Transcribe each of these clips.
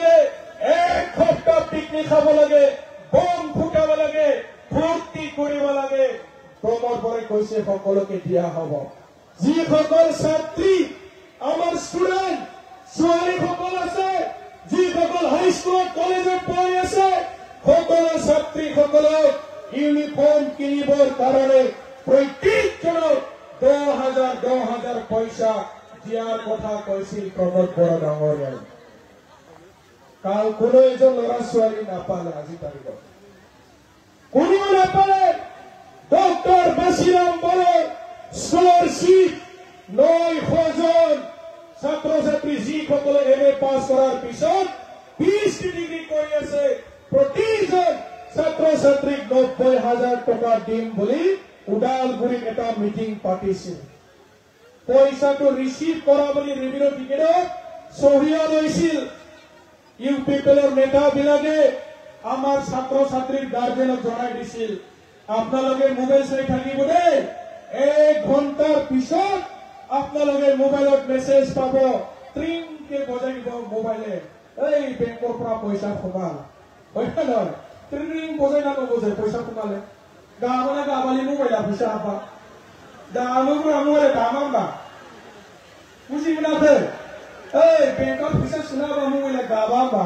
লাগে, এক সপ্তাহ পিকনিক খাব লাগে, বম ফুটাব লাগে, ফূৰ্তি কৰিব লাগে। প্ৰমৰ পৰাই কৈছে সকলোকে দিয়া হ'ব। যিসকল ছাত্ৰী আমাৰ ষ্টুডেণ্ট ছোৱালীসকল আছে, যিসকল হাইস্কুলত কলেজত পঢ়ি আছে, সকলো ছাত্ৰীসকলক ইউনিফৰ্ম কিনিবৰ কাৰণে প্ৰত্যেকজনক 10,000 পইচা দিয়াৰ কথা কৈছিল প্ৰমোদ বৰা ডাঙৰীয়াই। কাল কোনো এজন ল'ৰা ছোৱালী নাপালে, আজি তাৰিখত কোনো নাপালে। ডক্টৰ বাছিৰাম বৰাই স্কলাৰশ্বিপ 900 জন ছাত্ৰ ছাত্ৰী যিসকলে MA পাছ কৰাৰ পিছত PhD ডিগ্ৰী কৰি আছে, প্ৰতিজন ছাত্ৰ ছাত্ৰীক 90,000 টকা দিম বুলি ওদালগুৰিত এটা মিটিং পাতিছিল। পইচাটো ৰিচিভ কৰা বুলি ৰেভিনিউ টিকেটত চহীয়া লৈছিল। ইউপিপিএলৰ নেতাবিলাকে আমাৰ ছাত্ৰ ছাত্ৰীৰ গাৰ্জেনক জনাই দিছিল, আপোনালোকে মোবাইল চাই থাকিব দেই, 1 ঘণ্টাৰ পিছত আপোনালোকে মোবাইলত মেছেজ পাব, ট্ৰিংকে বজাই দিব মোবাইলে, এই বেংকৰ পৰা পইচা সোমাল, হয় নহয়? ট্ৰিং বজাই না নবজে পইচা সোমালে, গাঁৱলে গাবালি মোবাইল পইচা আপা গাঁৱৰ মোবাইলে গামাম্বা বুঝি নাথে, এই বেংকৰ পইচা শুনাবা মোবাইলে গাবাম্বা,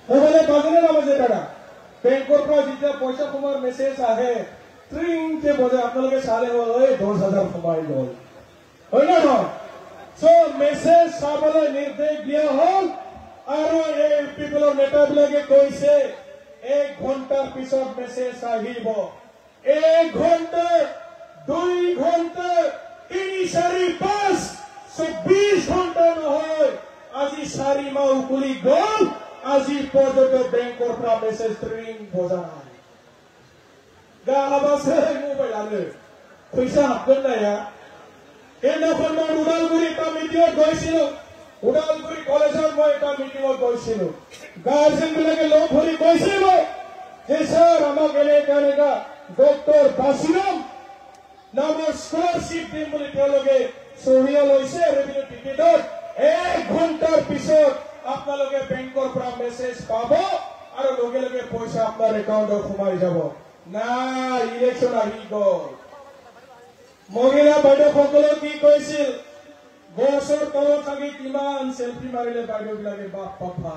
মোবাইলে বাজনে নাবাজে দাদা। বেংকৰ পৰা যেতিয়া পইচা সোমাৰ মেছেজ আহে, ট্ৰিংকে বজাই আপোনালোকে চালে হ'ল, এই 10,000 সোমাই গ'ল, হয় নে নহয়? মেছেজ চাবলৈ নিৰ্দেশ দিয়া হ'ল আৰু এই পিপলৰ নেতাবিলাকে কৈছে 1 ঘণ্টাৰ পিছত মেছেজ আহিব। 1 ঘণ্টা, 2 ঘণ্টা, 3, 4, 5, 24 ঘণ্টা নহয়, আজি 4 মাহ উকলি গ'ল, আজি পৰ্যন্ত বেংকৰ পৰা মেছেজ ট্ৰিং বজা নাই। গাবাছে মোবাইল আনে পইচা হাতত নাই। সেইদিনাখন মই ওদালগুৰি এটা মিটিঙত গৈছিলো, ওদালগুৰি কলেজত মই এটা মিটিঙত গৈছিলো। গাৰ্জেন বিলাকে লগ ধৰি কৈছিল যে ছাৰ আমাক এনেকা ডক্টৰ বাছিৰাম নামৰ স্কলাৰশ্বিপ দিম বুলি তেওঁলোকে চহীয়া লৈছে ৰেভিনিউ টিকেটত। 1 ঘণ্টাৰ পিছত আপোনালোকে বেংকৰ পৰা মেছেজ পাব আৰু লগে লগে পইচা আপোনাৰ একাউণ্টত সোমাই যাব। নাই, ইলেকশ্যন আহি গ'ল। মহিলা বাইদেউসকলে কি কৈছিল, গছৰ তলত থাকি কিমান চেল্ফি মাৰিলে বাইদেউবিলাকে, বাপ পাপা